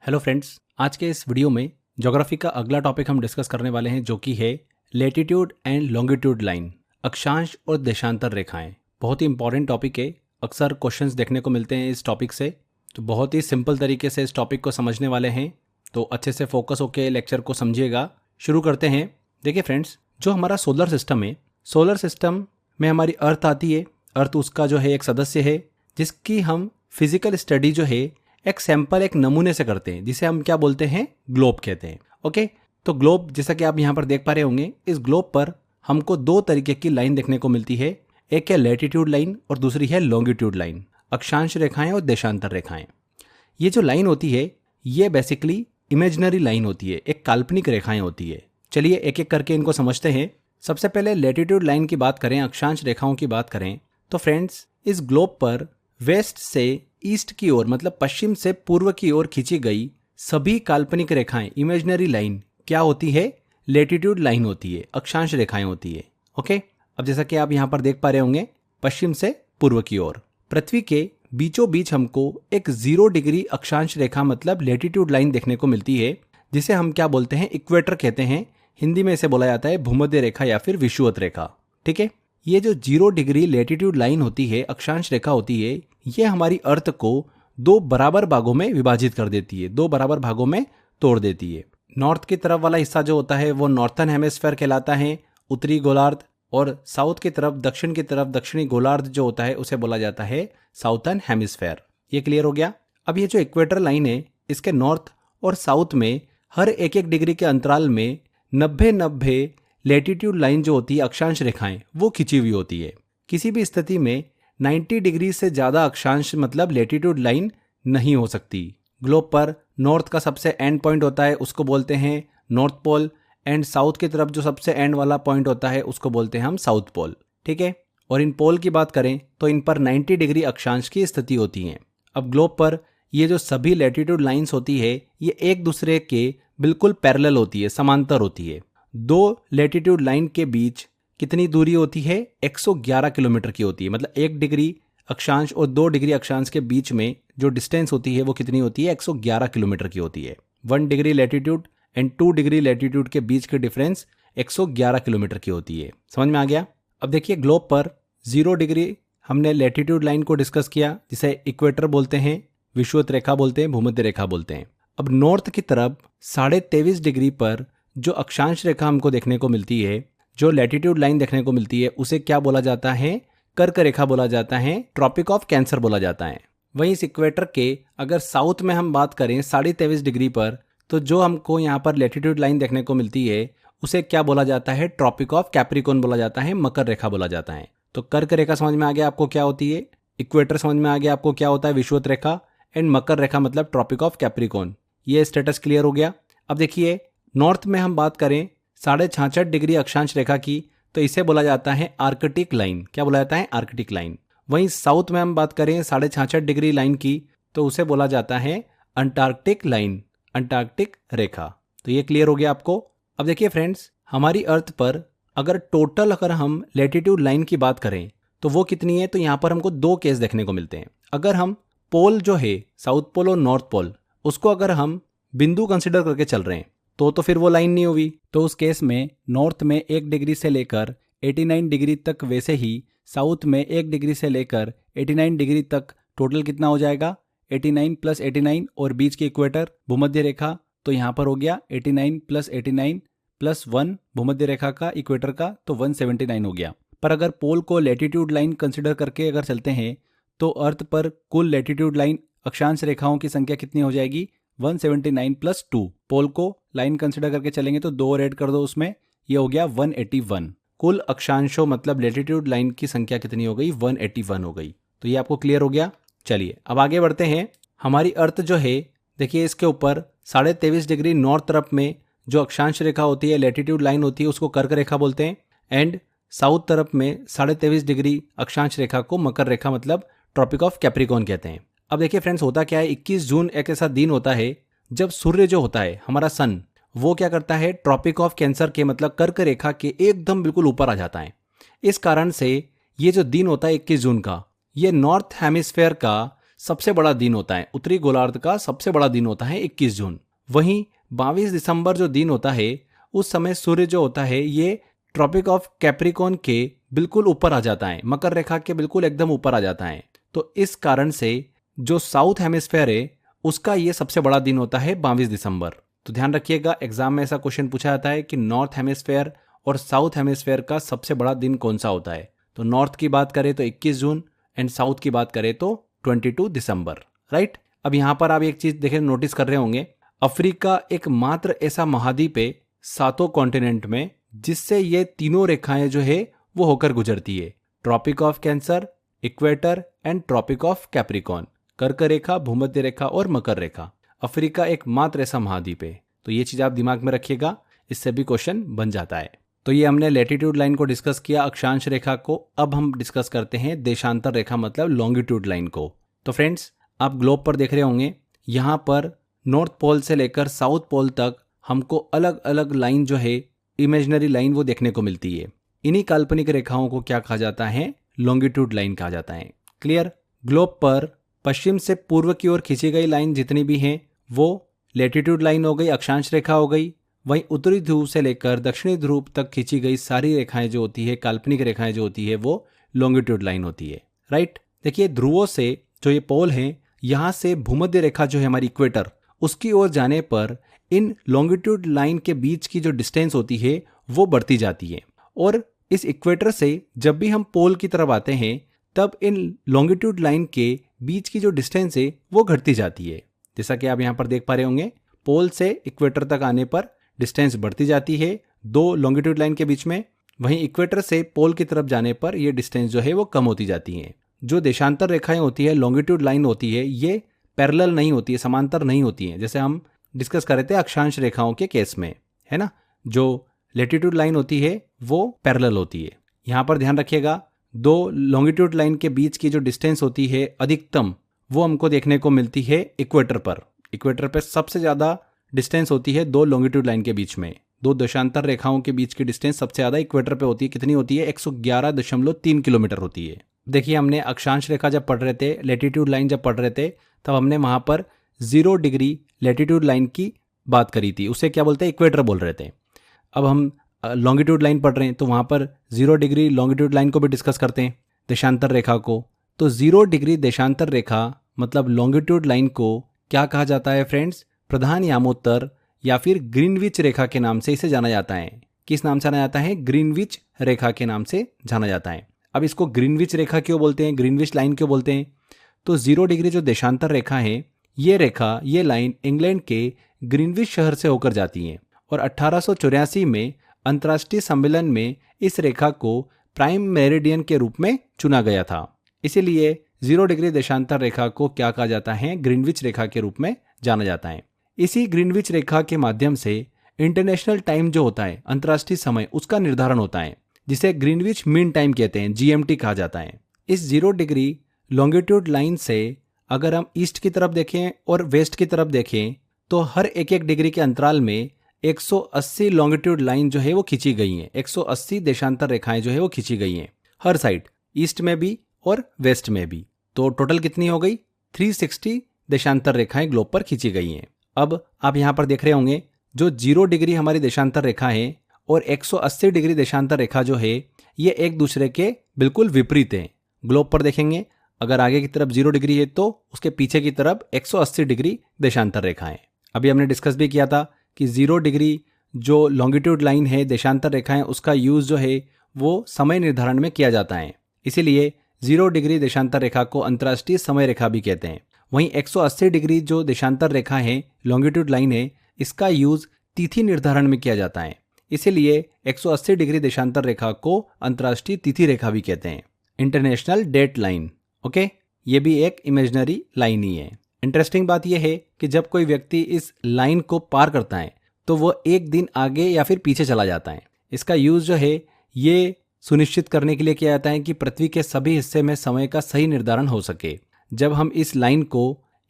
Hello friends, आज के इस वीडियो में ज्योग्राफी का अगला टॉपिक हम डिस्कस करने वाले हैं जो कि है लेटीट्यूड एंड लॉन्गिट्यूड लाइन, अक्षांश और देशांतर रेखाएं। बहुत ही इंपॉर्टेंट टॉपिक है, अक्सर क्वेश्चंस देखने को मिलते हैं इस टॉपिक से। तो बहुत ही सिंपल तरीके से इस टॉपिक को समझने वाले हैं, तो अच्छे से फोकस होकर लेक्चर को समझिएगा। शुरू करते हैं। देखिए फ्रेंड्स, जो हमारा सोलर सिस्टम है, सोलर सिस्टम में हमारी अर्थ आती है। अर्थ उसका जो है एक सदस्य है जिसकी हम फिजिकल स्टडी जो है एक सैंपल, एक नमूने से करते हैं, जिसे हम क्या बोलते हैं, ग्लोब कहते हैं। ओके, तो ग्लोब जैसा कि आप यहाँ पर देख पा रहे होंगे, इस ग्लोब पर हमको दो तरीके की लाइन देखने को मिलती है। एक है लैटिट्यूड लाइन और दूसरी है लॉन्गिट्यूड लाइन, अक्षांश रेखाएं और देशांतर रेखाएं। ये जो लाइन होती है ये बेसिकली इमेजिनरी लाइन होती है, एक काल्पनिक रेखाएं होती है। चलिए एक एक करके इनको समझते हैं। सबसे पहले लैटिट्यूड लाइन की बात करें, अक्षांश रेखाओं की बात करें, तो फ्रेंड्स इस ग्लोब पर वेस्ट से ईस्ट की ओर, मतलब पश्चिम से पूर्व की ओर खींची गई सभी काल्पनिक रेखाएं, इमेजिनरी लाइन क्या होती है, लैटिट्यूड लाइन होती है, अक्षांश रेखाएं होती है। ओके, अब जैसा कि आप यहां पर देख पा रहे होंगे, पश्चिम से पूर्व की ओर पृथ्वी के बीचों बीच हमको एक 0 डिग्री अक्षांश रेखा मतलब लैटिट्यूड लाइन देखने को मिलती है, जिसे हम क्या बोलते हैं, इक्वेटर कहते हैं। हिंदी में इसे बोला जाता है भूमध्य रेखा या फिर विषुवत रेखा। ठीक है, ये जो 0 डिग्री लैटिट्यूड लाइन होती है, अक्षांश रेखा होती है, ये हमारी अर्थ को दो बराबर भागों में विभाजित कर देती है, दो बराबर भागों में तोड़ देती है। नॉर्थ की तरफ वाला हिस्सा जो होता है वो नॉर्थन हेमिस्फीयर कहलाता है, उत्तरी गोलार्ध, और साउथ की तरफ, दक्षिण की तरफ दक्षिणी गोलार्ध जो होता है उसे बोला जाता है साउथर्न हेमिस्फीयर। ये क्लियर हो गया। अब ये जो इक्वेटर लाइन है, इसके नॉर्थ और साउथ में हर एक एक डिग्री के अंतराल में 90 लैटिट्यूड लाइन जो होती है, अक्षांश रेखाएं, वो खिंची हुई होती है। किसी भी स्थिति में 90 डिग्री से ज़्यादा अक्षांश मतलब लैटिट्यूड लाइन नहीं हो सकती। ग्लोब पर नॉर्थ का सबसे एंड पॉइंट होता है, उसको बोलते हैं नॉर्थ पोल, एंड साउथ की तरफ जो सबसे एंड वाला पॉइंट होता है उसको बोलते हैं हम साउथ पोल। ठीक है, और इन पोल की बात करें तो इन पर 90 डिग्री अक्षांश की स्थिति होती है। अब ग्लोब पर ये जो सभी लैटिट्यूड लाइन्स होती है ये एक दूसरे के बिल्कुल पैरेलल होती है, समांतर होती है। दो लैटिट्यूड लाइन के बीच कितनी दूरी होती है, 111 किलोमीटर की होती है। मतलब 1 डिग्री अक्षांश और 2 डिग्री अक्षांश के बीच में जो डिस्टेंस होती है वो कितनी होती है, 111 किलोमीटर की होती है। 1 degree latitude and 2 degree latitude के बीच की डिफरेंस 111 किलोमीटर की होती है। समझ में आ गया। अब देखिए, ग्लोब पर 0 डिग्री हमने लैटिट्यूड लाइन को डिस्कस किया, जिसे इक्वेटर बोलते हैं, विषुवत रेखा बोलते हैं, भूमध्य रेखा बोलते हैं। अब नॉर्थ की तरफ 23.5 डिग्री पर जो अक्षांश रेखा हमको देखने को मिलती है, जो लैटिट्यूड लाइन देखने को मिलती है, उसे क्या बोला जाता है, कर्क रेखा बोला जाता है, ट्रॉपिक ऑफ कैंसर बोला जाता है। वहीं इस इक्वेटर के अगर साउथ में हम बात करें 23.5 डिग्री पर, तो जो हमको यहाँ पर लैटिट्यूड लाइन देखने को मिलती है उसे क्या बोला जाता है, ट्रॉपिक ऑफ कैप्रिकॉर्न बोला जाता है, मकर रेखा बोला जाता है। तो कर्क रेखा समझ में आ गया आपको क्या होती है, इक्वेटर समझ में आ गया आपको क्या होता है, विषुवत रेखा, एंड मकर रेखा मतलब ट्रॉपिक ऑफ कैप्रिकॉर्न। ये स्टेटस क्लियर हो गया। अब देखिए, नॉर्थ में हम बात करें 66.5 डिग्री अक्षांश रेखा की, तो इसे बोला जाता है आर्कटिक लाइन। क्या बोला जाता है, आर्कटिक लाइन। वहीं साउथ में हम बात करें 66.5 डिग्री लाइन की, तो उसे बोला जाता है अंटार्कटिक लाइन, अंटार्कटिक रेखा। तो ये क्लियर हो गया आपको। अब देखिए फ्रेंड्स, हमारी अर्थ पर अगर हम लैटिट्यूड लाइन की बात करें तो वो कितनी है, तो यहाँ पर हमको दो केस देखने को मिलते हैं। अगर हम पोल जो है, साउथ पोल और नॉर्थ पोल, उसको अगर हम बिंदु कंसिडर करके चल रहे हैं तो फिर वो लाइन नहीं हुई। तो उस केस में नॉर्थ में 1 डिग्री से लेकर 89 डिग्री तक, वैसे ही साउथ में 1 डिग्री से लेकर 89 डिग्री तक, टोटल कितना हो जाएगा, 89 + 89, और बीच की इक्वेटर भूमध्य रेखा, तो यहाँ पर हो गया 89 + 89 + 1 भूमध्य रेखा का, इक्वेटर का, तो 179 हो गया। पर अगर पोल को लैटिट्यूड लाइन कंसिडर करके अगर चलते हैं तो अर्थ पर कुल लैटिट्यूड लाइन अक्षांश रेखाओं की संख्या कितनी हो जाएगी, 179 + 2। पोल को लाइन कंसिडर करके चलेंगे तो 2 और ऐड कर दो उसमें, ये हो गया 181। कुल अक्षांशों मतलब लैटिट्यूड लाइन की संख्या कितनी हो गई, 181 हो गई। तो ये आपको क्लियर हो गया। चलिए अब आगे बढ़ते हैं। हमारी अर्थ जो है, देखिए इसके ऊपर 23.5 डिग्री नॉर्थ तरफ में जो अक्षांश रेखा होती है, लैटिट्यूड लाइन होती है, उसको कर्क रेखा बोलते हैं, एंड साउथ तरफ में 23.5 डिग्री अक्षांश रेखा को मकर रेखा मतलब ट्रॉपिक ऑफ कैप्रिकॉर्न कहते हैं। अब देखिए फ्रेंड्स, होता क्या है, 21 जून एक ऐसा दिन होता है जब सूर्य जो होता है, हमारा सन, वो क्या करता है, ट्रॉपिक ऑफ कैंसर के मतलब कर्क रेखा के एकदम बिल्कुल ऊपर आ जाता है। इस कारण से ये जो दिन होता है 21 जून का, ये नॉर्थ हेमिस्फेयर का सबसे बड़ा दिन होता है, उत्तरी गोलार्ध का सबसे बड़ा दिन होता है 21 जून। वहीं 22 दिसंबर जो दिन होता है उस समय सूर्य जो होता है ये ट्रॉपिक ऑफ कैप्रिकॉर्न के बिल्कुल ऊपर आ जाता है, मकर रेखा के बिल्कुल एकदम ऊपर आ जाता है। तो इस कारण से जो साउथ हेमिस्फेयर है उसका ये सबसे बड़ा दिन होता है 22 दिसंबर। तो ध्यान रखिएगा, एग्जाम में ऐसा क्वेश्चन पूछा जाता है कि नॉर्थ हेमिस्फेयर और साउथ हेमिस्फेयर का सबसे बड़ा दिन कौन सा होता है। तो नॉर्थ की बात करें तो 21 जून एंड साउथ की बात करें तो 22 दिसंबर, राइट। अब यहाँ पर आप एक चीज देखें, नोटिस कर रहे होंगे, अफ्रीका एकमात्र ऐसा महाद्वीप है 7 कॉन्टिनेंट में जिससे ये तीनों रेखाएं जो है वो होकर गुजरती है, Tropic of Cancer, equator and Tropic of Capricorn, कर्क रेखा, भूमध्य रेखा और मकर रेखा। अफ्रीका एकमात्र ऐसा महाद्वीप है। तो ये चीज आप दिमाग में रखिएगा, इससे भी क्वेश्चन बन जाता है। तो ये हमने लैटिट्यूड लाइन को डिस्कस किया, अक्षांश रेखा को। अब हम डिस्कस करते हैं देशांतर रेखा मतलब लॉन्गिट्यूड लाइन को। तो फ्रेंड्स, आप ग्लोब पर देख रहे होंगे, यहाँ पर नॉर्थ पोल से लेकर साउथ पोल तक हमको अलग अलग लाइन जो है, इमेजिनरी लाइन, वो देखने को मिलती है। इन्हीं काल्पनिक रेखाओं को क्या कहा जाता है? लॉन्गिट्यूड लाइन कहा जाता है। क्लियर? ग्लोब पर पश्चिम से पूर्व की ओर खींची गई लाइन जितनी भी हैं वो लैटिट्यूड लाइन हो गई, अक्षांश रेखा हो गई। वहीं उत्तरी ध्रुव से लेकर दक्षिणी ध्रुव तक खींची गई सारी रेखाएं जो होती है, काल्पनिक रेखाएं जो होती है, वो लॉन्गिट्यूड लाइन होती है, राइट। देखिए, ध्रुवों से जो ये पोल हैं, यहाँ से भूमध्य रेखा जो है हमारी इक्वेटर, उसकी ओर जाने पर इन लॉन्गिट्यूड लाइन के बीच की जो डिस्टेंस होती है वो बढ़ती जाती है। और इस इक्वेटर से जब भी हम पोल की तरफ आते हैं तब इन लॉन्गिट्यूड लाइन के बीच की जो डिस्टेंस है वो घटती जाती है। जैसा कि आप यहाँ पर देख पा रहे होंगे, पोल से इक्वेटर तक आने पर डिस्टेंस बढ़ती जाती है 2 लॉन्गिट्यूड लाइन के बीच में। वहीं इक्वेटर से पोल की तरफ जाने पर ये डिस्टेंस जो है वो कम होती जाती है। जो देशांतर रेखाएं होती है, लॉन्गिट्यूड लाइन होती है, ये पैरेलल नहीं होती है, समांतर नहीं होती है, जैसे हम डिस्कस कर रहे थे अक्षांश रेखाओं के केस में, है ना। जो लैटिट्यूड लाइन होती है वो पैरेलल होती है। यहाँ पर ध्यान रखिएगा, 2 लॉन्गिट्यूड लाइन के बीच की जो डिस्टेंस होती है अधिकतम, वो हमको देखने को मिलती है इक्वेटर पर। इक्वेटर पर सबसे ज़्यादा डिस्टेंस होती है 2 लॉन्गिट्यूड लाइन के बीच में। 2 देशांतर रेखाओं के बीच की डिस्टेंस सबसे ज़्यादा इक्वेटर पे होती है। कितनी होती है? 111.3 किलोमीटर होती है। देखिए, हमने अक्षांश रेखा जब पढ़ रहे थे, लैटिट्यूड लाइन जब पढ़ रहे थे, तब हमने वहाँ पर 0 डिग्री लैटिट्यूड लाइन की बात करी थी, उसे क्या बोलते हैं? इक्वेटर बोल रहे थे। अब हम लॉन्गिट्यूड लाइन पढ़ रहे हैं तो वहाँ पर 0 डिग्री लॉन्गिट्यूड लाइन को भी डिस्कस करते हैं, देशांतर रेखा को। तो 0 डिग्री देशांतर रेखा मतलब लॉन्गिट्यूड लाइन को क्या कहा जाता है फ्रेंड्स? प्रधान यामोत्तर या फिर ग्रीनविच रेखा के नाम से इसे जाना जाता है। किस नाम से जाना जाता है? ग्रीनविच रेखा के नाम से जाना जाता है। अब इसको ग्रीनविच रेखा क्यों बोलते हैं, ग्रीनविच लाइन क्यों बोलते हैं? तो 0 डिग्री जो देशांतर रेखा है, ये लाइन इंग्लैंड के ग्रीनविच शहर से होकर जाती है और 1884 में अंतर्राष्ट्रीय सम्मेलन में इस रेखा को प्राइम मेरिडियन के रूप में चुना गया था। इसीलिए 0 डिग्री देशांतर रेखा को क्या कहा जाता है? ग्रीनविच रेखा के रूप में जाना जाता है। इसी ग्रीनविच रेखा के माध्यम से इंटरनेशनल टाइम जो होता है, अंतर्राष्ट्रीय समय, उसका निर्धारण होता है, जिसे ग्रीनविच मीन टाइम कहते हैं, GMT कहा जाता है। इस 0 डिग्री लॉन्गिट्यूड लाइन से अगर हम ईस्ट की तरफ देखें और वेस्ट की तरफ देखें तो हर एक डिग्री के अंतराल में 180 लॉन्गिट्यूड लाइन जो है वो खींची गई हैं। 180 देशांतर रेखाएं जो है वो खींची गई हैं, हर साइड, ईस्ट में भी और वेस्ट में भी। तो टोटल कितनी हो गई? 360 देशांतर रेखाएं ग्लोब पर खींची गई हैं। अब आप यहाँ पर देख रहे होंगे, जो 0 डिग्री हमारी देशांतर रेखा है और 180 डिग्री देशांतर रेखा जो है, ये एक दूसरे के बिल्कुल विपरीत हैं। ग्लोब पर देखेंगे, अगर आगे की तरफ 0 डिग्री है तो उसके पीछे की तरफ 180 डिग्री देशांतर रेखा है। अभी हमने डिस्कस भी किया था कि 0 डिग्री जो लॉन्गिट्यूड लाइन है, देशांतर रेखा है, उसका यूज जो है वो समय निर्धारण में किया जाता है। इसीलिए 0 डिग्री देशांतर रेखा को अंतर्राष्ट्रीय समय रेखा भी कहते हैं। वहीं 180 डिग्री जो देशांतर रेखा है, लॉन्गिट्यूड लाइन है, इसका यूज तिथि निर्धारण में किया जाता है। इसीलिए 180 डिग्री देशांतर रेखा को अंतर्राष्ट्रीय तिथि रेखा भी कहते हैं, इंटरनेशनल डेट लाइन। ओके, ये भी एक इमेजिनरी लाइन ही है। इंटरेस्टिंग बात यह है कि जब कोई व्यक्ति इस लाइन को पार करता है तो वो एक दिन आगे या फिर पीछे चला जाता है। इसका यूज जो है ये सुनिश्चित करने के लिए किया जाता है कि पृथ्वी के सभी हिस्से में समय का सही निर्धारण हो सके। जब हम इस लाइन को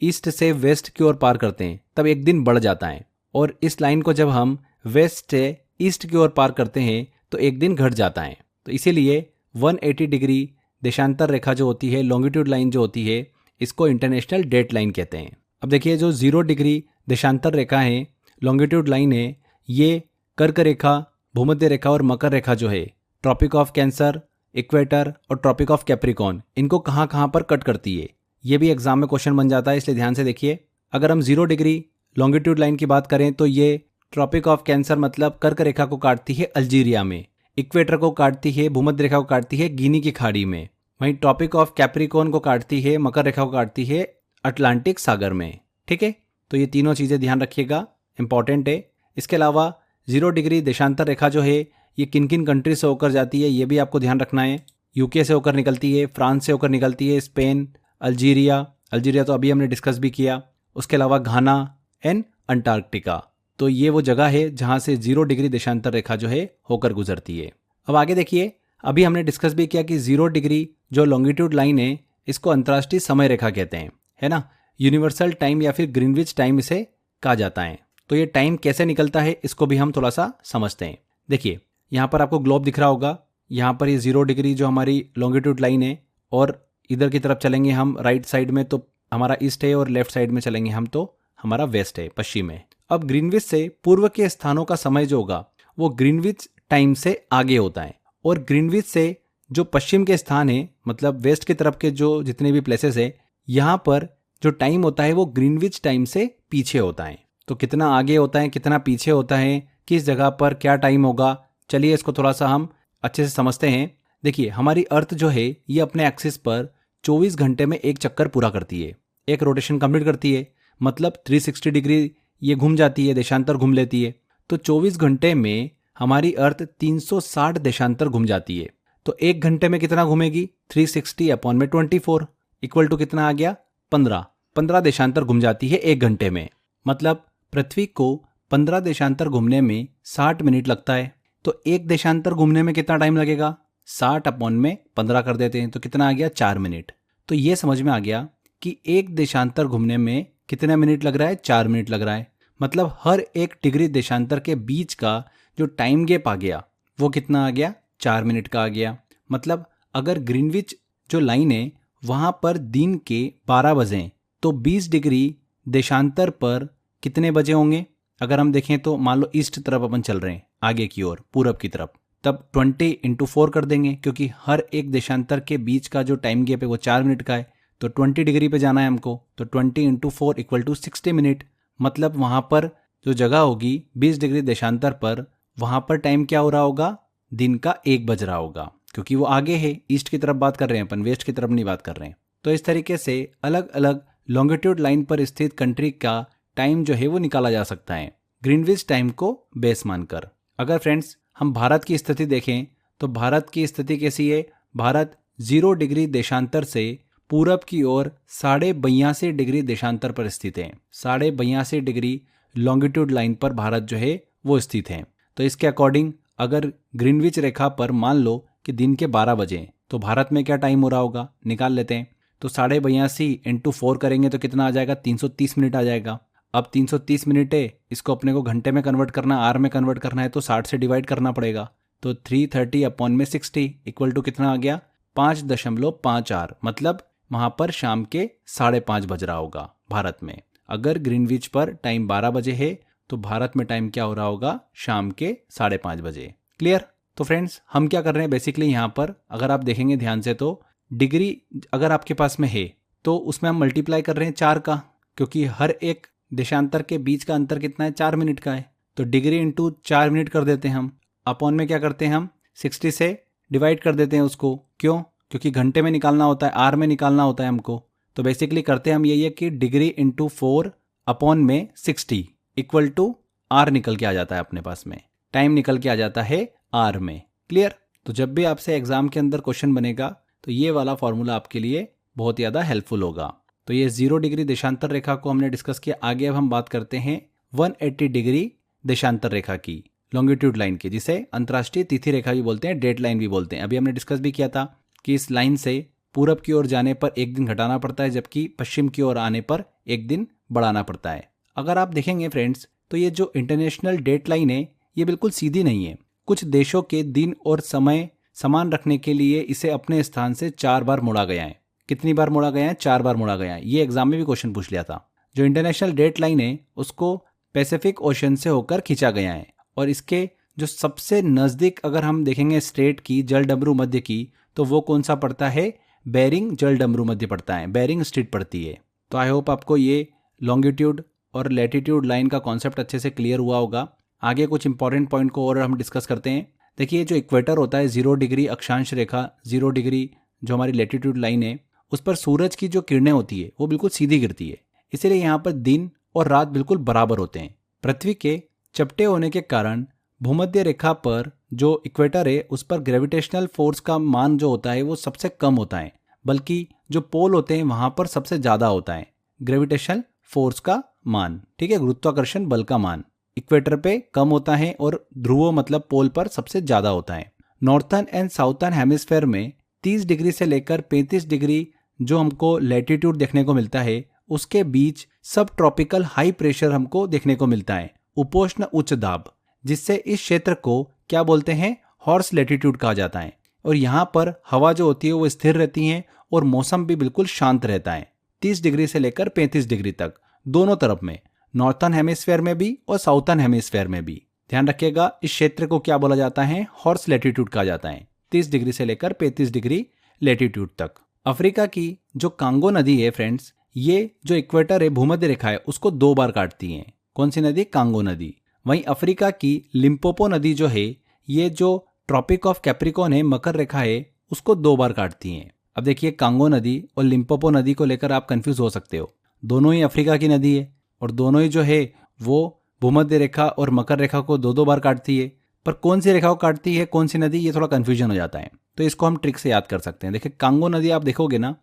ईस्ट से वेस्ट की ओर पार करते हैं तब एक दिन बढ़ जाता है, और इस लाइन को जब हम वेस्ट से ईस्ट की ओर पार करते हैं तो एक दिन घट जाता है। तो इसीलिए 180 डिग्री देशांतर रेखा जो होती है, लॉन्गिट्यूड लाइन जो होती है, इसको इंटरनेशनल डेट लाइन कहते हैं। अब देखिए जो 0 डिग्री देशांतर रेखा है, लॉन्गिट्यूड लाइन है, ये कर्क रेखा, भूमध्य रेखा और मकर रेखा जो है, ट्रॉपिक ऑफ कैंसर, इक्वेटर और ट्रॉपिक ऑफ कैप्रिकॉर्न, इनको कहाँ कहाँ पर कट करती है, ये भी एग्जाम में क्वेश्चन बन जाता है, इसलिए ध्यान से देखिए। अगर हम 0 डिग्री लॉन्गिट्यूड लाइन की बात करें तो ये ट्रॉपिक ऑफ कैंसर मतलब कर्क रेखा को काटती है अल्जीरिया में, इक्वेटर को काटती है, भूमध्य रेखा को काटती है गिनी की खाड़ी में, वहीं ट्रॉपिक ऑफ कैप्रिकॉर्न को काटती है, मकर रेखा को काटती है अटलांटिक सागर में। ठीक है, तो ये तीनों चीज़ें ध्यान रखिएगा, इंपॉर्टेंट है। इसके अलावा 0 डिग्री देशांतर रेखा जो है ये किन किन कंट्री से होकर जाती है ये भी आपको ध्यान रखना है। यूके से होकर निकलती है, फ्रांस से होकर निकलती है, स्पेन, अल्जीरिया तो अभी हमने डिस्कस भी किया, उसके अलावा घाना एंड अंटार्कटिका। तो ये वो जगह है जहाँ से 0 डिग्री देशांतर रेखा जो है होकर गुजरती है। अब आगे देखिए, अभी हमने डिस्कस भी किया कि 0 डिग्री जो लॉन्गिट्यूड लाइन है इसको अंतर्राष्ट्रीय समय रेखा कहते हैं, है ना, यूनिवर्सल टाइम या फिर ग्रीनविच टाइम इसे कहा जाता है। तो ये टाइम कैसे निकलता है इसको भी हम थोड़ा सा समझते हैं। देखिए यहाँ पर आपको ग्लोब दिख रहा होगा, यहाँ पर ये 0 डिग्री जो हमारी लॉन्गिट्यूड लाइन है, और इधर की तरफ चलेंगे हम राइट साइड में तो हमारा ईस्ट है, और लेफ्ट साइड में चलेंगे हम तो हमारा वेस्ट है, पश्चिम है। अब ग्रीनविच से पूर्व के स्थानों का समय जो होगा वो ग्रीनविच टाइम से आगे होता है, और ग्रीनविच से जो पश्चिम के स्थान है मतलब वेस्ट की तरफ के जो जितने भी प्लेसेस है, यहाँ पर जो टाइम होता है वो ग्रीनविच टाइम से पीछे होता है। तो कितना आगे होता है, कितना पीछे होता है, किस जगह पर क्या टाइम होगा, चलिए इसको थोड़ा सा हम अच्छे से समझते हैं। देखिए हमारी अर्थ जो है ये अपने एक्सिस पर 24 घंटे में एक चक्कर पूरा करती है, एक रोटेशन कंप्लीट करती है, मतलब 360 डिग्री ये घूम जाती है, देशांतर घूम लेती है। तो 24 घंटे में हमारी अर्थ 360 देशांतर घूम जाती है। तो एक घंटे में कितना घूमेगी, 360 अपॉन में 24 इक्वल टू कितना आ गया, 15 देशांतर घूम जाती है एक घंटे में। मतलब पृथ्वी को 15 देशांतर घूमने में 60 मिनट लगता है। तो एक देशांतर घूमने में कितना टाइम लगेगा, 60 अपॉन में 15 कर देते हैं तो कितना आ गया, 4 मिनट। तो ये समझ में आ गया कि एक देशांतर घूमने में कितने मिनट लग रहा है, 4 मिनट लग रहा है। मतलब हर एक डिग्री देशांतर के बीच का जो टाइम गैप आ गया वो कितना आ गया, 4 मिनट का आ गया। मतलब अगर ग्रीनविच जो लाइन है वहाँ पर दिन के 12 बजे तो 20 डिग्री देशांतर पर कितने बजे होंगे, अगर हम देखें तो मान लो ईस्ट तरफ अपन चल रहे हैं, आगे की ओर पूरब की तरफ, तब 20 × 4 कर देंगे, क्योंकि हर एक देशांतर के बीच का जो टाइम गैप है वो 4 मिनट का है। तो 20 डिग्री पे जाना है हमको, तो 20 × 4 इक्वल टू 60 मिनट। मतलब वहाँ पर जो जगह होगी 20 डिग्री देशांतर पर, वहाँ पर टाइम क्या हो रहा होगा, दिन का 1 बज रहा होगा, क्योंकि वो आगे है, ईस्ट की तरफ बात कर रहे हैं अपन, वेस्ट की तरफ नहीं बात कर रहे हैं। तो इस तरीके से अलग अलग लॉन्गिट्यूड लाइन पर स्थित कंट्री का टाइम जो है वो निकाला जा सकता है ग्रीनविच टाइम को बेस मानकर। अगर फ्रेंड्स हम भारत की स्थिति देखें तो भारत की स्थिति कैसी है, भारत 0 डिग्री देशांतर से पूरब की ओर 82.5 डिग्री देशांतर पर स्थित है। 82.5 डिग्री लॉन्गिट्यूड लाइन पर भारत जो है वो स्थित है। तो इसके अकॉर्डिंग अगर ग्रीनविच रेखा पर मान लो कि दिन के 12 बजे, तो भारत में क्या टाइम हो रहा होगा, निकाल लेते हैं। तो 82.5 × 4 करेंगे तो कितना आ जाएगा, 330 मिनट आ जाएगा। अब 330 मिनट है, इसको अपने को घंटे में कन्वर्ट करना, आर में कन्वर्ट करना है, तो 60 से डिवाइड करना पड़ेगा। तो 330 अपॉन में 60 इक्वल टू कितना आ गया, 5.54। मतलब वहाँ पर शाम के 5:30 बज रहा होगा भारत में। अगर ग्रीनविच पर टाइम 12 बजे है तो भारत में टाइम क्या हो रहा होगा, शाम के 5:30 बजे। क्लियर। तो फ्रेंड्स हम क्या कर रहे हैं बेसिकली यहाँ पर, अगर आप देखेंगे ध्यान से तो डिग्री अगर आपके पास में है तो उसमें हम मल्टीप्लाई कर रहे हैं 4 का, क्योंकि हर एक देशांतर के बीच का अंतर कितना है, 4 मिनट का है। तो डिग्री इंटू 4 मिनट कर देते हैं हम। अपॉन में क्या करते हैं हम, 60 से डिवाइड कर देते हैं उसको। क्यों, क्योंकि घंटे में निकालना होता है, आर में निकालना होता है हमको। तो बेसिकली करते हैं हम यही है कि डिग्री इंटू 4 अपॉन में 60 इक्वल टू आर निकल के आ जाता है अपने पास में, टाइम निकल के आ जाता है आर में। क्लियर। तो जब भी आपसे एग्जाम के अंदर क्वेश्चन बनेगा तो ये वाला फॉर्मूला आपके लिए बहुत ज़्यादा हेल्पफुल होगा। तो ये 0 डिग्री देशांतर रेखा को हमने डिस्कस किया। आगे अब हम बात करते हैं 180 डिग्री देशांतर रेखा की, लॉन्गिट्यूड लाइन की, जिसे अंतर्राष्ट्रीय तिथि रेखा भी बोलते हैं, डेट लाइन भी बोलते हैं। अभी हमने डिस्कस भी किया था कि इस लाइन से पूरब की ओर जाने पर 1 दिन घटाना पड़ता है, जबकि पश्चिम की ओर आने पर 1 दिन बढ़ाना पड़ता है। अगर आप देखेंगे फ्रेंड्स तो ये जो इंटरनेशनल डेट लाइन है ये बिल्कुल सीधी नहीं है। कुछ देशों के दिन और समय समान रखने के लिए इसे अपने स्थान से 4 बार मोड़ा गया है। कितनी बार मोड़ा गया है? 4 बार मोड़ा गया है। ये एग्जाम में भी क्वेश्चन पूछ लिया था। जो इंटरनेशनल डेट लाइन है उसको पैसिफिक ओशन से होकर खींचा गया है और इसके जो सबसे नज़दीक अगर हम देखेंगे स्ट्रेट की, जलडमरू मध्य की, तो वो कौन सा पड़ता है? बेरिंग जलडमरू मध्य पड़ता है, बेरिंग स्ट्रेट पड़ती है। तो आई होप आपको ये लॉन्गिट्यूड और लैटिट्यूड लाइन का कॉन्सेप्ट अच्छे से क्लियर हुआ होगा। आगे कुछ इंपॉर्टेंट पॉइंट को और हम डिस्कस करते हैं। देखिए जो इक्वेटर होता है 0 डिग्री अक्षांश रेखा, 0 डिग्री जो हमारी लैटिट्यूड लाइन है, उस पर सूरज की जो किरणें होती है वो बिल्कुल सीधी गिरती है, इसीलिए यहाँ पर दिन और रात बिल्कुल बराबर होते हैं। पृथ्वी के चपटे होने के कारण भूमध्य रेखा पर जो इक्वेटर है उस पर ग्रेविटेशनल फोर्स का मान जो होता है वो सबसे कम होता है, बल्कि जो पोल होते हैं वहां पर सबसे ज्यादा होता है ग्रेविटेशनल फोर्स का मान। ठीक है, गुरुत्वाकर्षण बल का मान इक्वेटर पे कम होता है और ध्रुव मतलब पोल पर सबसे ज्यादा होता है। नॉर्थर्न एंड साउथर्न हेमिस्फेयर में 30 डिग्री से लेकर 35 डिग्री जो हमको लैटिट्यूड देखने को मिलता है, उसके बीच सब ट्रॉपिकल हाई प्रेशर हमको देखने को मिलता है, उपोष्ण उच्च दाब, जिससे इस क्षेत्र को क्या बोलते हैं? हॉर्स लैटिट्यूड कहा जाता है। और यहाँ पर हवा जो होती है वो स्थिर रहती है और मौसम भी बिल्कुल शांत रहता है 30 डिग्री से लेकर 35 डिग्री तक, दोनों तरफ में, नॉर्थर्न हेमिस्फेयर में भी और साउथर्न हेमिस्फेयर में भी। ध्यान रखिएगा, इस क्षेत्र को क्या बोला जाता है? हॉर्स लैटिट्यूड कहा जाता है, 30 डिग्री से लेकर 35 डिग्री लैटिट्यूड तक। अफ्रीका की जो कांगो नदी है फ्रेंड्स, ये जो इक्वेटर है भूमध्य रेखा है उसको 2 बार काटती है। कौन सी नदी? कांगो नदी। वहीं अफ्रीका की लिम्पोपो नदी जो है, ये जो ट्रॉपिक ऑफ कैप्रिकॉर्न है, मकर रेखा है, उसको 2 बार काटती हैं। अब देखिए कांगो नदी और लिम्पोपो नदी को लेकर आप कंफ्यूज हो सकते हो, दोनों ही अफ्रीका की नदी है और दोनों ही जो है वो भूमध्य रेखा और मकर रेखा को 2-2 बार काटती है, पर कौन सी रेखा को काटती है, कौन सी नदी, ये थोड़ा कंफ्यूजन हो जाता है। तो इसको हम ट्रिक से याद कर सकते हैं। देखिए कांगो नदी आप देखोगे ना,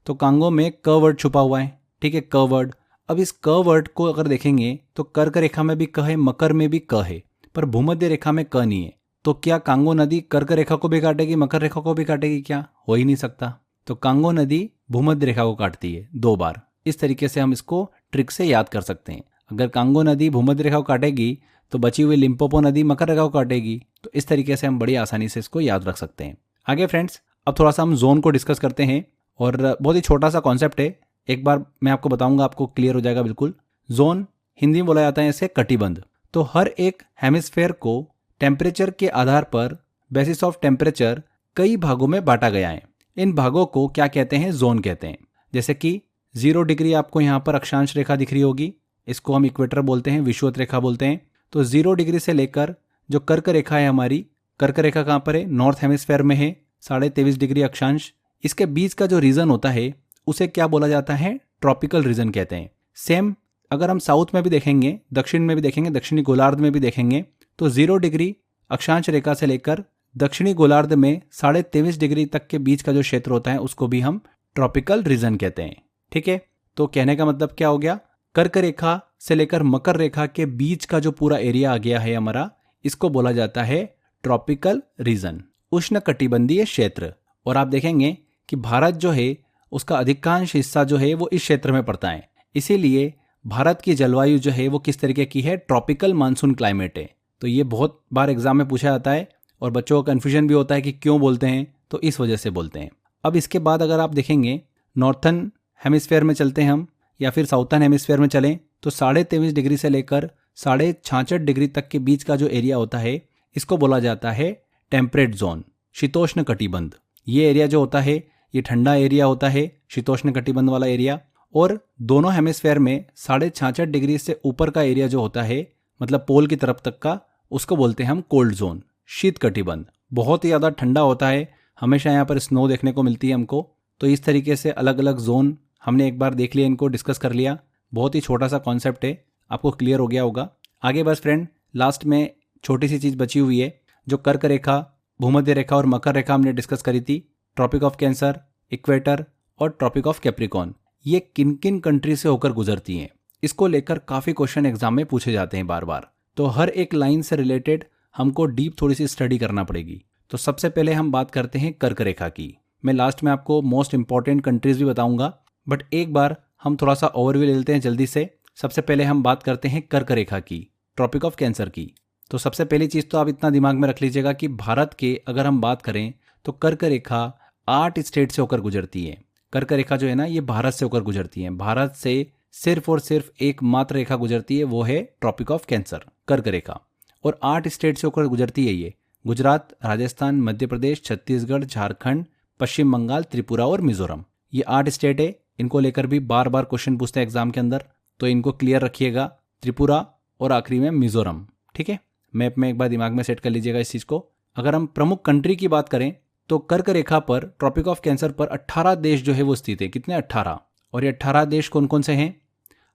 तो कांगो में क वर्ड छुपा हुआ है। ठीक है, क वर्ड। अब इस क वर्ड को अगर देखेंगे तो कर्क रेखा में भी क है, मकर में भी क है, पर भूमध्य रेखा में क नहीं है। तो क्या कांगो नदी कर्क रेखा को भी काटेगी, मकर रेखा को भी काटेगी? क्या हो ही नहीं सकता। तो कांगो नदी भूमध्य रेखा को काटती है 2 बार। इस तरीके से हम इसको ट्रिक से याद कर सकते हैं। अगर कांगो नदी भूमध्य रेखा को काटेगी तो बची हुई लिम्पोपो नदी मकर रेखा को काटेगी। तो इस तरीके से हम बड़ी आसानी से इसको याद रख सकते हैं। आगे फ्रेंड्स, अब थोड़ा सा हम जोन को डिस्कस करते हैं और बहुत ही छोटा सा कॉन्सेप्ट है, एक बार मैं आपको बताऊंगा, आपको क्लियर हो जाएगा बिल्कुल। जोन हिंदी में बोला जाता है इसे कटिबंध। तो हर एक हेमिस्फेयर को टेम्परेचर के आधार पर, बेसिस ऑफ टेम्परेचर, कई भागों में बांटा गया है। इन भागों को क्या कहते हैं? जोन कहते हैं। जैसे कि 0 डिग्री आपको यहाँ पर अक्षांश रेखा दिख रही होगी, इसको हम इक्वेटर बोलते हैं, विषुवत रेखा बोलते हैं। तो 0 डिग्री से लेकर जो कर्क रेखा है हमारी, कर्क रेखा कहाँ पर है? नॉर्थ हेमिस्फेयर में है, 23.5 डिग्री अक्षांश। इसके बीच का जो रीजन होता है उसे क्या बोला जाता है? ट्रॉपिकल रीजन कहते हैं। सेम अगर हम साउथ में भी देखेंगे, दक्षिण में भी देखेंगे, दक्षिणी गोलार्ध में भी देखेंगे, तो 0 डिग्री अक्षांश रेखा से लेकर दक्षिणी गोलार्ध में 23.5 डिग्री तक के बीच का जो क्षेत्र होता है उसको भी हम ट्रॉपिकल रीजन कहते हैं। ठीक है, तो कहने का मतलब क्या हो गया? कर्क रेखा से लेकर मकर रेखा के बीच का जो पूरा एरिया आ गया है हमारा, इसको बोला जाता है ट्रॉपिकल रीजन, उष्णकटिबंधीय क्षेत्र। और आप देखेंगे कि भारत जो है उसका अधिकांश हिस्सा जो है वो इस क्षेत्र में पड़ता है, इसीलिए भारत की जलवायु जो है वो किस तरीके की है? ट्रॉपिकल मानसून क्लाइमेट है। तो ये बहुत बार एग्जाम में पूछा जाता है और बच्चों को कन्फ्यूजन भी होता है कि क्यों बोलते हैं, तो इस वजह से बोलते हैं। अब इसके बाद अगर आप देखेंगे नॉर्थर्न हेमिस्फेयर में चलते हैं हम, या फिर साउथर्न हेमिस्फेयर में चलें, तो 23.5 डिग्री से लेकर 66.5 डिग्री तक के बीच का जो एरिया होता है इसको बोला जाता है टेम्परेट जोन, शीतोष्ण कटिबंध। ये एरिया जो होता है ये ठंडा एरिया होता है, शीतोष्ण कटिबंध वाला एरिया। और दोनों हेमिस्फेयर में 66.5 डिग्री से ऊपर का एरिया जो होता है, मतलब पोल की तरफ तक का, उसको बोलते हैं हम कोल्ड जोन, शीत कटिबंध। बहुत ही ज़्यादा ठंडा होता है, हमेशा यहाँ पर स्नो देखने को मिलती है हमको। तो इस तरीके से अलग अलग जोन हमने एक बार देख लिया, इनको डिस्कस कर लिया। बहुत ही छोटा सा कॉन्सेप्ट है, आपको क्लियर हो गया होगा। आगे बस फ्रेंड, लास्ट में छोटी सी चीज़ बची हुई है, जो कर्क रेखा, भूमध्य रेखा और मकर रेखा हमने डिस्कस करी थी। ट्रॉपिक ऑफ कैंसर, इक्वेटर और ट्रॉपिक ऑफ कैप्रिकॉर्न, ये किन किन कंट्री से होकर गुजरती हैं, इसको लेकर काफ़ी क्वेश्चन एग्जाम में पूछे जाते हैं बार बार। तो हर एक लाइन से रिलेटेड हमको डीप थोड़ी सी स्टडी करना पड़ेगी। तो सबसे पहले हम बात करते हैं कर्क रेखा की। मैं लास्ट में आपको मोस्ट इंपॉर्टेंट कंट्रीज भी बताऊंगा, बट एक बार हम थोड़ा सा ओवरव्यू ले लेते हैं जल्दी से। सबसे पहले हम बात करते हैं कर्क रेखा की, ट्रॉपिक ऑफ कैंसर की। तो सबसे पहली चीज़ तो आप इतना दिमाग में रख लीजिएगा कि भारत के अगर हम बात करें तो कर्क रेखा 8 स्टेट से होकर गुजरती है। कर्क रेखा जो है ना, ये भारत से होकर गुजरती है। भारत से सिर्फ और सिर्फ एकमात्र रेखा गुजरती है, वो है ट्रॉपिक ऑफ कैंसर, कर्क रेखा। और 8 स्टेट से होकर गुजरती है ये, गुजरात, राजस्थान, मध्य प्रदेश, छत्तीसगढ़, झारखंड, पश्चिम बंगाल, त्रिपुरा और मिजोरम। ये 8 स्टेट है। इनको लेकर भी बार बार क्वेश्चन पूछते हैं एग्जाम के अंदर, तो इनको क्लियर रखिएगा, त्रिपुरा और आखिरी में मिजोरम। ठीक है, मैप में एक बार दिमाग में सेट कर लीजिएगा इस चीज़ को। अगर हम प्रमुख कंट्री की बात करें तो कर्क रेखा पर, ट्रॉपिक ऑफ कैंसर पर 18 देश जो है वो स्थित है। कितने? 18। और ये 18 देश कौन कौन से हैं?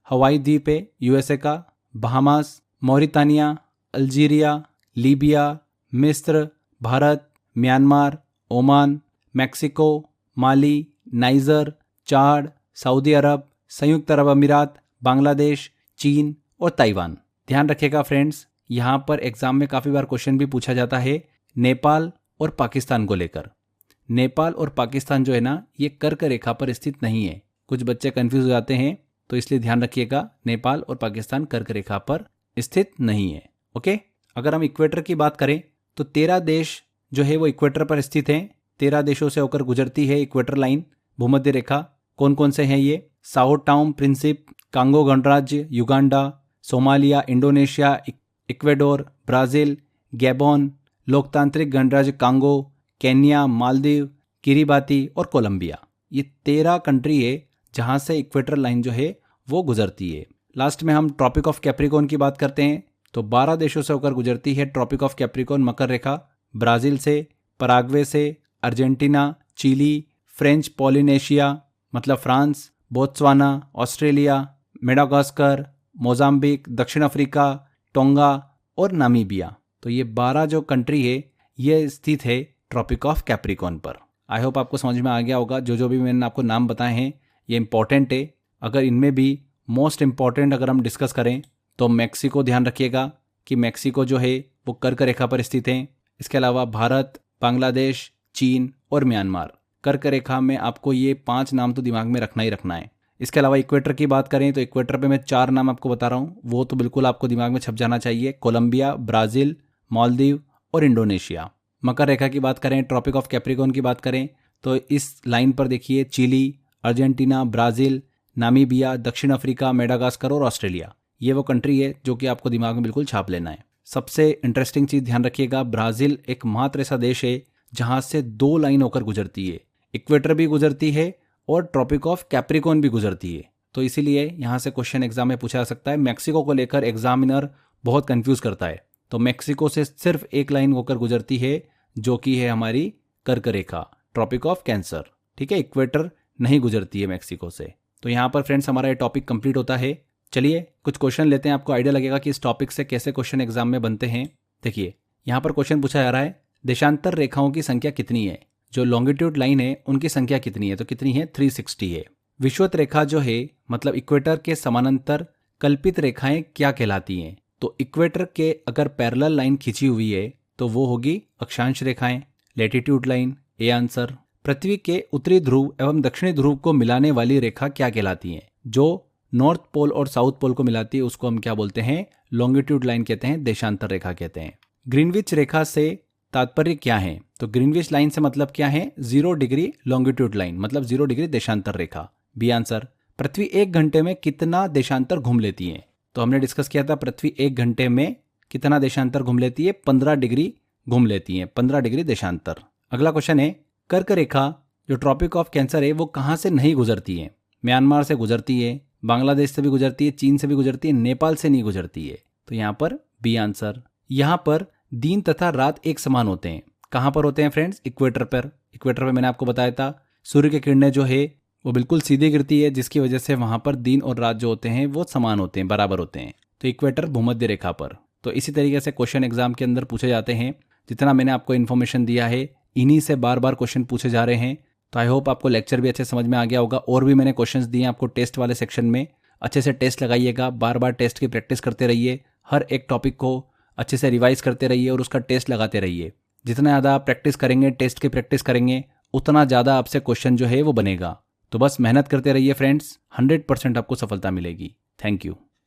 हवाई द्वीप है यूएसए का, बहामास, मॉरितानिया, अल्जीरिया, लीबिया, मिस्र, भारत, म्यांमार, ओमान, मैक्सिको, माली, नाइजर, चाड, सऊदी अरब, संयुक्त अरब अमीरात, बांग्लादेश, चीन और ताइवान। ध्यान रखिएगा फ्रेंड्स, यहाँ पर एग्जाम में काफ़ी बार क्वेश्चन भी पूछा जाता है नेपाल और पाकिस्तान को लेकर। नेपाल और पाकिस्तान जो है ना, ये कर्क रेखा पर स्थित नहीं है। कुछ बच्चे कंफ्यूज हो जाते हैं, तो इसलिए ध्यान रखिएगा, नेपाल और पाकिस्तान कर्क रेखा पर स्थित नहीं है। ओके, अगर हम इक्वेटर की बात करें तो 13 देश जो है वो इक्वेटर पर स्थित हैं। 13 देशों से होकर गुजरती है इक्वेटर लाइन, भूमध्य रेखा। कौन कौन से हैं ये? साओ टाउन प्रिंसिप, कांगो गणराज्य, Uganda, Somalia, Indonesia, Ecuador, Brazil, Gabon, लोकतांत्रिक गणराज्य कांगो, केन्या, मालदीव, किरीबाती और कोलंबिया। ये 13 कंट्री है जहां से इक्वेटर लाइन जो है वो गुजरती है। लास्ट में हम ट्रॉपिक ऑफ कैप्रिकॉर्न की बात करते हैं तो 12 देशों से होकर गुजरती है ट्रॉपिक ऑफ कैप्रिकॉर्न मकर रेखा। ब्राज़ील से, पराग्वे से, अर्जेंटीना, चिली, फ्रेंच पॉलिनेशिया मतलब France, Botswana, Australia, Madagascar, Mozambique, दक्षिण अफ्रीका, टोंगा और नामीबिया। तो ये 12 जो कंट्री है ये स्थित है ट्रॉपिक ऑफ कैप्रिकॉर्न पर। आई होप आपको समझ में आ गया होगा। जो भी मैंने आपको नाम बताए हैं ये इंपॉर्टेंट है। अगर इनमें भी मोस्ट इंपॉर्टेंट अगर हम डिस्कस करें तो मैक्सिको, ध्यान रखिएगा कि मैक्सिको जो है वो कर्क रेखा पर स्थित है। इसके अलावा भारत, बांग्लादेश, चीन और म्यांमार। कर्क रेखा में आपको ये 5 नाम तो दिमाग में रखना ही रखना है। इसके अलावा इक्वेटर की बात करें तो इक्वेटर पे मैं 4 नाम आपको बता रहा हूँ, वो तो बिल्कुल आपको दिमाग में छप जाना चाहिए। कोलंबिया, ब्राज़ील, मालदीव और इंडोनेशिया। मकर रेखा की बात करें, ट्रॉपिक ऑफ कैप्रिकॉर्न की बात करें तो इस लाइन पर देखिए चिली, अर्जेंटीना, ब्राज़ील, नामीबिया, दक्षिण अफ्रीका, मेडागास्कर और ऑस्ट्रेलिया। ये वो कंट्री है जो कि आपको दिमाग में बिल्कुल छाप लेना है। सबसे इंटरेस्टिंग चीज़ ध्यान रखिएगा, ब्राज़ील एकमात्र ऐसा देश है जहाँ से 2 लाइन होकर गुजरती है। इक्वेटर भी गुजरती है और ट्रॉपिक ऑफ कैप्रिकॉर्न भी गुजरती है। तो इसीलिए यहाँ से क्वेश्चन एग्जाम में पूछा जा सकता है। मैक्सिको को लेकर एग्जामिनर बहुत कंफ्यूज करता है। तो मैक्सिको से सिर्फ एक लाइन होकर गुजरती है जो कि है हमारी कर्क रेखा, ट्रॉपिक ऑफ कैंसर। ठीक है, इक्वेटर नहीं गुजरती है मैक्सिको से। तो यहाँ पर फ्रेंड्स हमारा ये टॉपिक कंप्लीट होता है। चलिए कुछ क्वेश्चन लेते हैं, आपको आइडिया लगेगा कि इस टॉपिक से कैसे क्वेश्चन एग्जाम में बनते हैं। देखिए यहाँ पर क्वेश्चन पूछा जा रहा है, देशांतर रेखाओं की संख्या कितनी है? जो लॉन्गिट्यूड लाइन है उनकी संख्या कितनी है? तो कितनी है? 360 है। विषुवत रेखा जो है मतलब इक्वेटर के समानांतर कल्पित रेखाएं क्या कहलाती हैं? तो इक्वेटर के अगर पैरेलल लाइन खींची हुई है तो वो होगी अक्षांश रेखाएं, लैटिट्यूड लाइन। A answer. पृथ्वी के उत्तरी ध्रुव एवं दक्षिणी ध्रुव को मिलाने वाली रेखा क्या कहलाती है? जो नॉर्थ पोल और साउथ पोल को मिलाती है उसको हम क्या बोलते हैं? लॉन्गिट्यूड लाइन कहते हैं, देशांतर रेखा कहते हैं। ग्रीनविच रेखा से तात्पर्य क्या है? तो ग्रीनविच लाइन से मतलब क्या है? 0 डिग्री लॉन्गिट्यूड लाइन, मतलब 0 डिग्री देशांतर रेखा। B answer. पृथ्वी 1 घंटे में कितना देशांतर घूम लेती है? तो हमने डिस्कस किया था पृथ्वी 1 घंटे में कितना देशांतर घूम लेती है? 15 डिग्री घूम लेती है, 15 डिग्री देशांतर। अगला क्वेश्चन है, कर्क रेखा जो ट्रॉपिक ऑफ कैंसर है वो कहाँ से नहीं गुजरती है? म्यांमार से गुजरती है, बांग्लादेश से भी गुजरती है, चीन से भी गुजरती है, नेपाल से नहीं गुजरती है। तो यहाँ पर बी आंसर। यहाँ पर दिन तथा रात एक समान होते हैं। कहाँ पर होते हैं फ्रेंड्स? इक्वेटर पर। इक्वेटर पर मैंने आपको बताया था सूर्य की किरणें जो है वो बिल्कुल सीधी गिरती है, जिसकी वजह से वहाँ पर दिन और रात जो होते हैं वो समान होते हैं, बराबर होते हैं। तो इक्वेटर भूमध्य रेखा पर। तो इसी तरीके से क्वेश्चन एग्जाम के अंदर पूछे जाते हैं। जितना मैंने आपको इन्फॉर्मेशन दिया है इन्हीं से बार बार क्वेश्चन पूछे जा रहे हैं। तो आई होप आपको लेक्चर भी अच्छे समझ में आ गया होगा। और भी मैंने क्वेश्चंस दिए आपको टेस्ट वाले सेक्शन में, अच्छे से टेस्ट लगाइएगा, बार बार टेस्ट की प्रैक्टिस करते रहिए, हर एक टॉपिक को अच्छे से रिवाइज करते रहिए और उसका टेस्ट लगाते रहिए। जितना ज़्यादा आप प्रैक्टिस करेंगे, टेस्ट की प्रैक्टिस करेंगे, उतना ज़्यादा आपसे क्वेश्चन जो है वो बनेगा। तो बस मेहनत करते रहिए फ्रेंड्स, 100% आपको सफलता मिलेगी। Thank you.